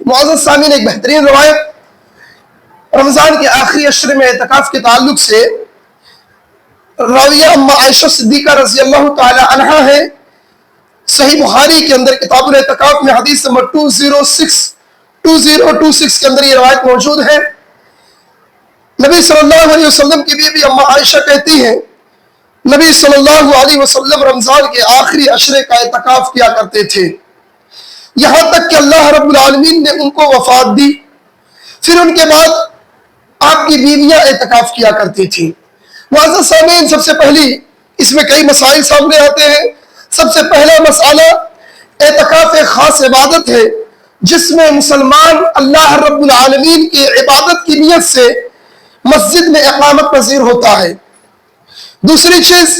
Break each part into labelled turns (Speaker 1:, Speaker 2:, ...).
Speaker 1: معزز سامعین، ایک بہترین روایت رمضان کے آخری عشرے میں اعتکاف کے تعلق سے راویہ اما عائشہ صدیقہ رضی اللہ تعالی عنہا ہے۔ صحیح بخاری کے اندر کتاب الاعتکاف میں حدیث نمبر 2026 کے اندر یہ روایت موجود ہے۔ نبی صلی اللہ علیہ وسلم کی بیوی اما عائشہ کہتی ہیں، نبی صلی اللہ علیہ وسلم رمضان کے آخری عشرے کا اعتکاف کیا کرتے تھے، یہاں تک کہ اللہ رب العالمین نے ان کو وفات دی۔ پھر ان کے بعد آپ کی بیویاں اعتکاف کیا کرتی تھیں۔ معزز سامعین، سب سے پہلی اس میں کئی مسائل سامنے آتے ہیں۔ سب سے پہلا مسئلہ، اعتکاف ایک خاص عبادت ہے جس میں مسلمان اللہ رب العالمین کی عبادت کی نیت سے مسجد میں اقامت پذیر ہوتا ہے۔ دوسری چیز،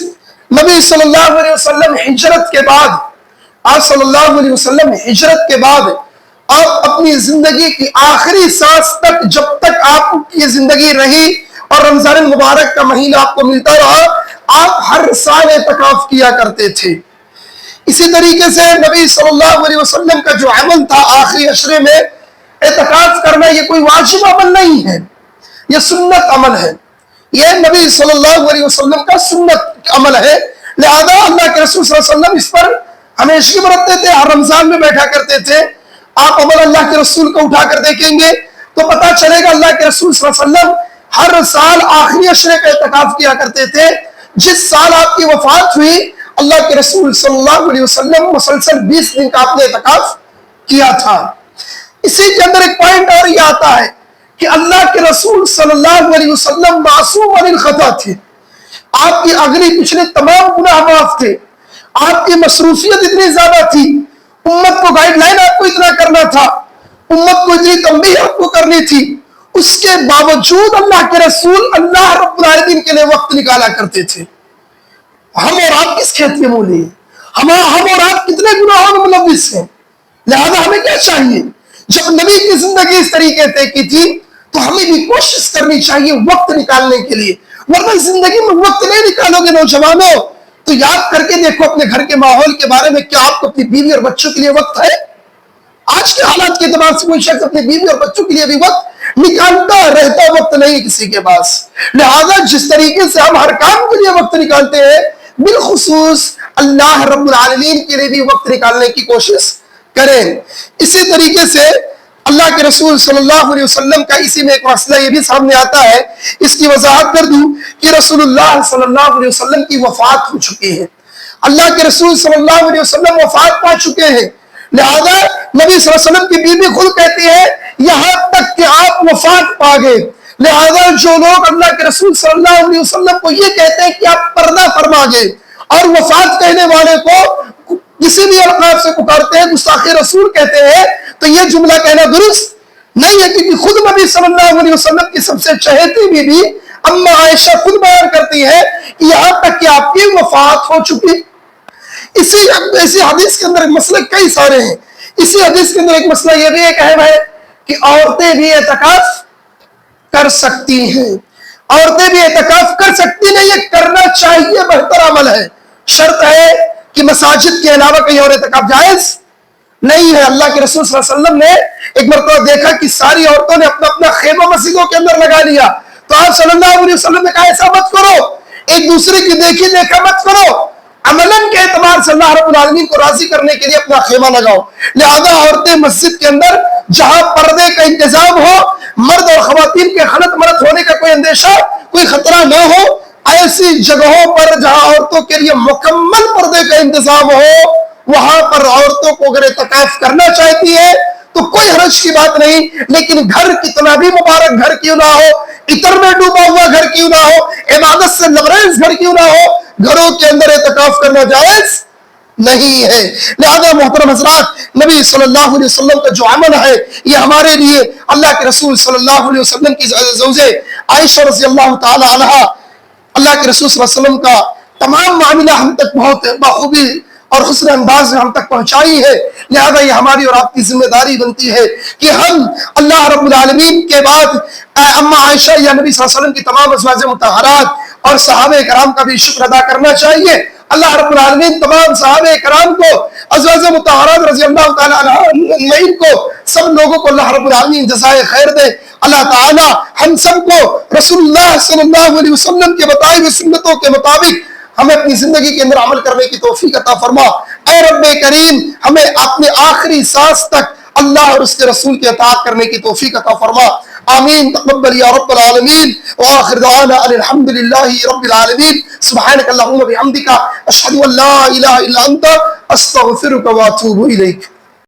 Speaker 1: نبی صلی اللہ علیہ وسلم ہجرت کے بعد، آپ صلی اللہ علیہ وسلم ہجرت کے بعد آپ اپنی زندگی کی آخری سانس تک، جب تک آپ کی زندگی رہی اور رمضان المبارک کا مہینہ آپ کو ملتا رہا، آپ ہر سال اعتکاف کیا کرتے تھے۔ اسی طریقے سے نبی صلی اللہ علیہ وسلم کا جو عمل تھا آخری عشرے میں اعتکاف کرنا، یہ کوئی واجب عمل نہیں ہے، یہ سنت عمل ہے، یہ نبی صلی اللہ علیہ وسلم کا سنت عمل ہے۔ لہذا اللہ کے رسول صلی اللہ علیہ وسلم اس پر ہمیشہ برتتے تھے، ہر رمضان میں بیٹھا کرتے تھے۔ آپ عمل اللہ کے رسول کو اٹھا کر دیکھیں گے تو پتہ چلے گا اللہ کے رسول صلی اللہ علیہ وسلم ہر سال آخری عشرے کا اعتکاف کیا کرتے تھے۔ جس سال آپ کی وفات ہوئی، اللہ کے رسول صلی اللہ علیہ وسلم مسلسل 20 دن کا آپ نے اعتکاف کیا تھا۔ اسی کے اندر ایک پوائنٹ اور یہ آتا ہے کہ اللہ کے رسول صلی اللہ علیہ وسلم معصوم عن الخطا تھے۔ آپ کی اگلی پچھلے تمام گناہ معاف تھے۔ آپ کی مصروفیت اتنی زیادہ تھی، امت کو گائیڈ لائن آپ کو اتنا کرنا تھا، امت کو اتنی تنبیہ آپ کو کرنی تھی، اس کے باوجود اللہ کے رسول اللہ رب العالمین کے لیے وقت نکالا کرتے تھے۔ ہم اور آپ کس کھیت میں مولی ہیں؟ ہم اور آپ کتنے گناہوں میں ملوث ہیں؟ لہذا ہمیں کیا چاہیے؟ جب نبی کی زندگی اس طریقے سے کی تھی تو ہمیں بھی کوشش کرنی چاہیے وقت نکالنے کے لیے، ورنہ زندگی میں وقت نہیں نکالو گے نوجوانوں تو یاد کر کے دیکھو اپنے گھر کے ماحول کے بارے میں، کیا آپ کو اپنی بیوی اور بچوں کے لیے وقت ہے؟ آج کے حالات کے اعتبار سے کوئی شخص اپنی بیوی اور بچوں کے لیے بھی وقت نکالتا رہتا، وقت نہیں کسی کے پاس۔ لہذا جس طریقے سے ہم ہر کام کے لیے وقت نکالتے ہیں، بالخصوص اللہ رب العالمین کے لیے بھی وقت نکالنے کی کوشش کریں۔ اسی طریقے سے اللہ کے رسول صلی اللہ علیہ وسلم کا اسی میں ایک مسئلہ یہ بھی سامنے آتا ہے، اس کی وضاحت کر دوں کہ رسول اللہ صلی اللہ علیہ وسلم کی وفات ہو چکی ہے۔ اللہ کے رسول صلی اللہ علیہ وسلم وفات پا چکے ہیں، لہذا نبی صلی اللہ علیہ وسلم کی بیوی خود کہتی ہے یہاں تک کہ آپ وفات پا گئے، لہذا جو لوگ اللہ کے رسول صلی اللہ علیہ وسلم کو یہ کہتے ہیں کہ آپ پردہ فرما گئے اور وفات کہنے والے کو کسی بھی القاب سے پکارتے ہیں، گستاخ رسول کہتے ہیں، تو یہ جملہ کہنا درست نہیں ہے، کیونکہ خود نبی صلی اللہ علیہ وسلم کی سب سے چہیتی بیوی اما عائشہ خود بیان کرتی ہے کہ یہاں تک کہ آپ کی وفات ہو چکی۔ اسی حدیث کے اندر ایک مسئلہ کئی سارے ہیں، اسی حدیث کے اندر ایک مسئلہ یہ بھی ایک اہم ہے کہ عورتیں بھی اعتکاف کر سکتی ہیں، عورتیں بھی اعتکاف کر سکتی ہیں، یہ کرنا چاہیے، بہتر عمل ہے۔ شرط ہے کہ مساجد کے علاوہ کہیں اور اعتکاف جائز نہیں ہے۔ اللہ کے رسول صلی اللہ علیہ وسلم نے ایک مرتبہ دیکھا کہ ساری عورتوں نے اپنا اپنا خیمہ مسجدوں کے اندر لگا لیا، تو آپ صلی اللہ علیہ وسلم نے کہا ایسا مت کرو، ایک دوسرے کی دیکھی دیکھا مت کرو، عملاً کے اعتبار سے اللہ رب العالمین کو راضی کرنے کے لیے اپنا خیمہ لگاؤ۔ لہذا عورتیں مسجد کے اندر جہاں پردے کا انتظام ہو، مرد اور خواتین کے خلط مرت ہونے کا کوئی اندیشہ، کوئی خطرہ نہ ہو، ایسی جگہوں پر جہاں عورتوں کے لیے مکمل پردے کا انتظام ہو، وہاں پر عورتوں کو اگر اعتکاف کرنا چاہتی ہے تو کوئی حرج کی بات نہیں، لیکن گھر کتنا بھی مبارک گھر کیوں نہ ہو، عطر میں ڈوبا ہوا گھر کیوں نہ ہو، عبادت سے لبریز گھر کیوں نہ ہو، گھروں کے اندر اعتکاف کرنا جائز نہیں ہے۔ لہذا محترم حضرات، نبی صلی اللہ علیہ وسلم کا جو عمل ہے یہ ہمارے لیے اللہ کے رسول صلی اللہ علیہ وسلم کی زوجہ عائشہ رضی اللہ تعالی عنہا، اللہ کے رسول صلی اللہ علیہ وسلم کا تمام معاملہ ہم تک بہت بخوبی اور حسن انداز میں ہم تک پہنچائی ہے۔ لہذا یہ ہماری اور آپ کی ذمہ داری بنتی ہے کہ ہم اللہ رب العالمین کے بعد اما عائشہ یا نبی صلی اللہ علیہ وسلم کی تمام ازواج مطہرات اور صحابہ کرام کا بھی شکر ادا کرنا چاہیے، اللہ رب العالمین تمام صحابہ کرام کو، ازواج مطہرات رضی اللہ تعالیٰ عنہم کو، سب لوگوں کو اللہ رب العالمین جزائے خیر دے۔ اللہ تعالیٰ ہم سب کو رسول اللہ صلی اللہ علیہ وسلم کے بتائی ہوئی سنتوں کے مطابق ہمیں اپنی زندگی کے اندر عمل کرنے کی توفیق عطا فرما۔ اے رب کریم ہمیں اپنے آخری سانس تک اللہ اور اس کے رسول کی اطاعت کرنے کی توفیق عطا فرما۔ آمین تقبل یا رب العالمین وآخر دعوانا الحمد للہ رب العالمین۔ سبحانک اللہم وبحمدک اشہد ان لا الہ الا انت استغفرک واتوب الیک۔